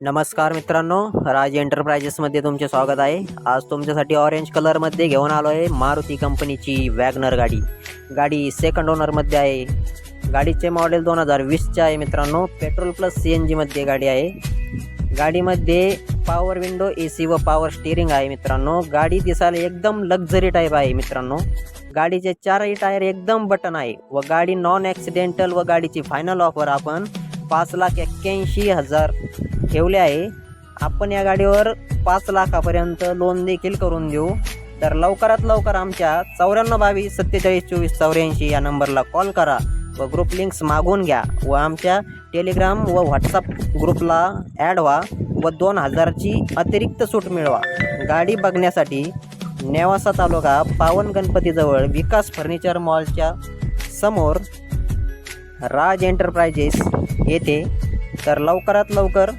नमस्कार मित्रांनो, राज एंटरप्राइजेसमध्ये तुमचे स्वागत आहे। आज तुमच्यासाठी ऑरेंज कलरमध्ये घेऊन आलो आहे मारुती कंपनीची वॅगनर गाडी। गाडी सेकंड ओनरमध्ये आहे। गाडीचे मॉडेल 2020चे आहे मित्रांनो। पेट्रोल प्लस CNG मध्ये गाडी आहे। गाडीमध्ये पॉवर विंडो, AC व पॉवर स्टीअरिंग आहे मित्रांनो। गाडी दिसायला एकदम लक्झरी टाईप आहे मित्रांनो। गाडीचे चारही टायर एकदम बटन आहे व गाडी नॉन ॲक्सिडेंटल व गाडीची फायनल ऑफर आपण 5,81,000 ठेवले आहे। आपण या गाडीवर 5 लाखापर्यंत लोन देखील करून देऊ। तर लवकरात लवकर आमच्या 9422472484 या नंबरला कॉल करा व ग्रुप लिंक्स मागवून घ्या व आमच्या टेलिग्राम व व्हॉट्सअप ग्रुपला ॲड व्हा व 2000ची अतिरिक्त सूट मिळवा। गाडी बघण्यासाठी नेवासा तालुका पावन गणपतीजवळ विकास फर्निचर मॉलच्या समोर राज एंटरप्राइजेस येथे। तर लवकरात लवकर